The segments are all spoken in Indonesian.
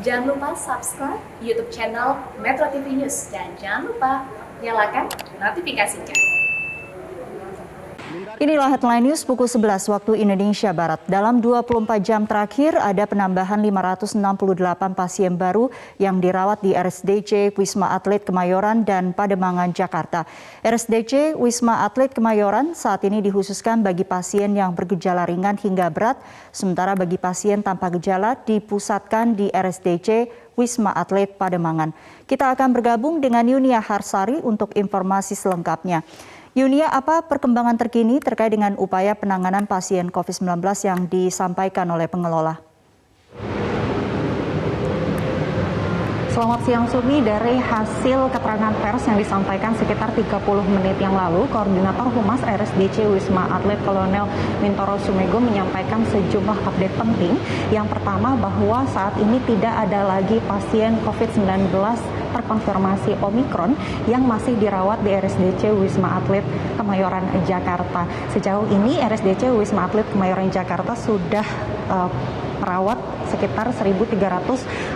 Jangan lupa subscribe YouTube channel Metro TV News dan jangan lupa nyalakan notifikasinya. Inilah headline news pukul 11 waktu Indonesia Barat. Dalam 24 jam terakhir ada penambahan 568 pasien baru yang dirawat di RSDC Wisma Atlet Kemayoran dan Pademangan, Jakarta. RSDC Wisma Atlet Kemayoran saat ini dikhususkan bagi pasien yang bergejala ringan hingga berat, sementara bagi pasien tanpa gejala dipusatkan di RSDC Wisma Atlet Pademangan. Kita akan bergabung dengan Yunia Harsari untuk informasi selengkapnya. Yunia, apa perkembangan terkini terkait dengan upaya penanganan pasien COVID-19 yang disampaikan oleh pengelola? Selamat siang Sumi, dari hasil keterangan pers yang disampaikan sekitar 30 menit yang lalu, Koordinator Humas RSDC Wisma Atlet Kolonel Mintoro Sumego menyampaikan sejumlah update penting. Yang pertama bahwa saat ini tidak ada lagi pasien COVID-19 terkonfirmasi Omikron yang masih dirawat di RSDC Wisma Atlet Kemayoran, Jakarta. Sejauh ini RSDC Wisma Atlet Kemayoran, Jakarta sudah merawat sekitar 1.345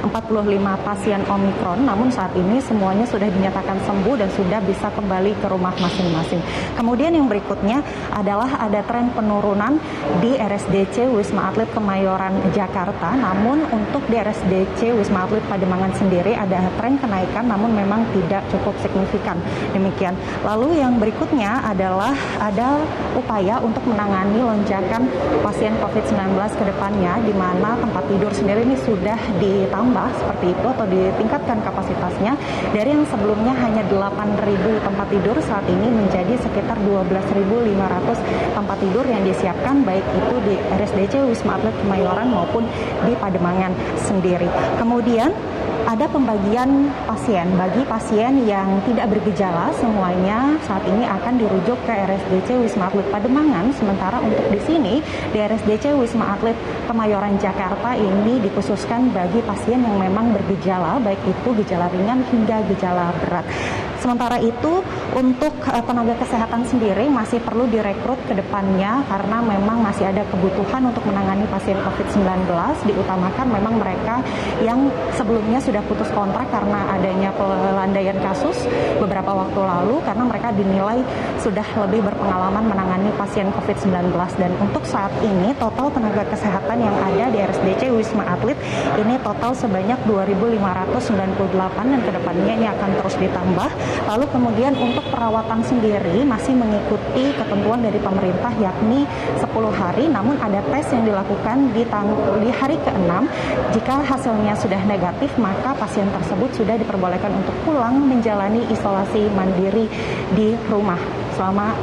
pasien Omikron, namun saat ini semuanya sudah dinyatakan sembuh dan sudah bisa kembali ke rumah masing-masing. Kemudian yang berikutnya adalah ada tren penurunan di RSDC Wisma Atlet Kemayoran, Jakarta, namun untuk di RSDC Wisma Atlet Pademangan sendiri ada tren kenaikan namun memang tidak cukup signifikan. Demikian. Lalu yang berikutnya adalah ada upaya untuk menangani lonjakan pasien COVID-19 ke depannya, di mana tempat tidur sendiri ini sudah ditambah seperti itu atau ditingkatkan kapasitasnya dari yang sebelumnya hanya 8.000 tempat tidur saat ini menjadi sekitar 12.500 tempat tidur yang disiapkan baik itu di RSDC Wisma Atlet Kemayoran maupun di Pademangan sendiri. Kemudian ada pembagian pasien bagi pasien yang tidak bergejala, semuanya saat ini akan dirujuk ke RSDC Wisma Atlet Pademangan. Sementara untuk di sini di RSDC Wisma Atlet Kemayoran, Jakarta ini dikhususkan bagi pasien yang memang bergejala, baik itu gejala ringan hingga gejala berat. Sementara itu untuk tenaga kesehatan sendiri masih perlu direkrut ke depannya karena memang masih ada kebutuhan untuk menangani pasien COVID-19, diutamakan memang mereka yang sebelumnya sudah putus kontrak karena adanya pelandaian kasus beberapa waktu lalu karena mereka dinilai sudah lebih berpengalaman menangani pasien COVID-19. Dan untuk saat ini total tenaga kesehatan yang ada di RSDC Wisma Atlet ini total sebanyak 2.598 dan kedepannya ini akan terus ditambah. Lalu kemudian untuk perawatan sendiri masih mengikuti ketentuan dari pemerintah yakni 10 hari, namun ada tes yang dilakukan di hari ke-6. Jika hasilnya sudah negatif maka pasien tersebut sudah diperbolehkan untuk pulang menjalani isolasi mandiri di rumah selama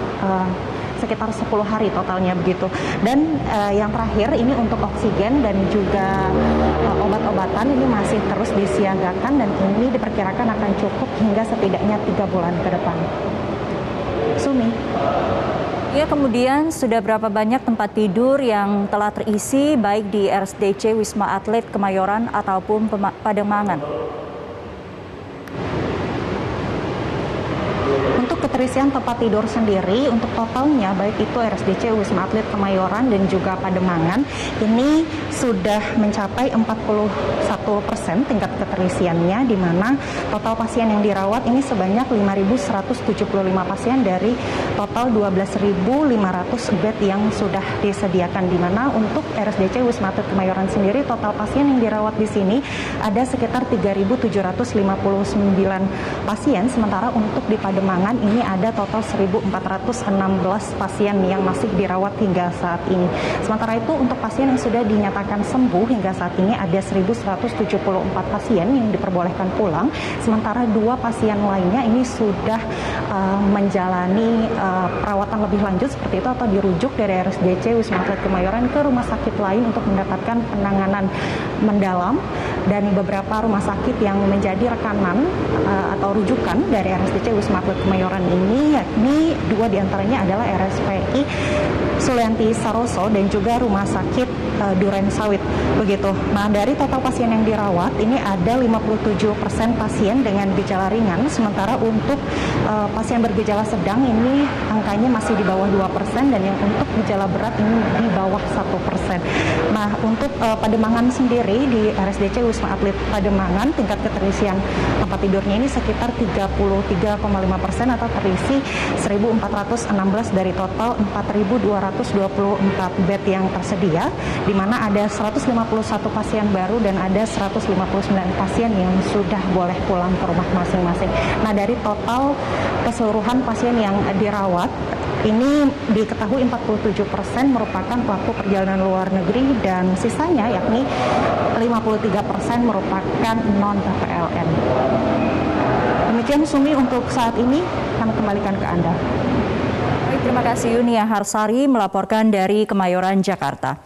sekitar 10 hari totalnya begitu. Dan yang terakhir ini untuk oksigen dan juga obat-obatan ini masih terus disiagakan dan ini diperkirakan akan cukup hingga setidaknya 3 bulan ke depan. Sumi. Ya, kemudian sudah berapa banyak tempat tidur yang telah terisi baik di RSDC Wisma Atlet Kemayoran ataupun Pademangan? Untuk keterisian tempat tidur sendiri, untuk totalnya baik itu RSDC Wisma Atlet Kemayoran dan juga Pademangan ini sudah mencapai 41% tingkat keterisiannya, di mana total pasien yang dirawat ini sebanyak 5.175 pasien dari total 12.500 bed yang sudah disediakan, di mana untuk RSDC Wisma Atlet Kemayoran sendiri total pasien yang dirawat di sini ada sekitar 3.759 pasien, sementara untuk di Pademangan ini ada total 1.416 pasien yang masih dirawat hingga saat ini. Sementara itu untuk pasien yang sudah dinyatakan sembuh hingga saat ini ada 1.174 pasien yang diperbolehkan pulang, sementara 2 pasien lainnya ini sudah menjalani perawatan lebih lanjut seperti itu atau dirujuk dari RSDC Wisma Atlet Kemayoran ke rumah sakit lain untuk mendapatkan penanganan mendalam. Dan beberapa rumah sakit yang menjadi rekanan atau rujukan dari RSDC Wisma Atlet Kemayoran ini, yakni 2 diantaranya adalah RSPI Sulianti Saroso dan juga Rumah Sakit Duren Sawit. Begitu. Nah, dari total pasien yang dirawat ini ada 57% pasien dengan gejala ringan, sementara untuk pasien bergejala sedang ini angkanya masih di bawah 2% dan yang untuk gejala berat ini di bawah 1%. Nah, untuk Pademangan sendiri di RSDC Wisma Atlet Pademangan tingkat keterisian tempat tidurnya ini sekitar 33,5% atau terisi 1.416 dari total 4.224 bed yang tersedia, di mana ada 151 pasien baru dan ada 159 pasien yang sudah boleh pulang ke rumah masing-masing. Nah, dari total keseluruhan pasien yang dirawat, ini diketahui 47% merupakan pelaku perjalanan luar negeri dan sisanya yakni 53% merupakan non-PLN. Demikian Sumi untuk saat ini, kami kembalikan ke Anda. Baik, terima kasih Yunia Harsari melaporkan dari Kemayoran, Jakarta.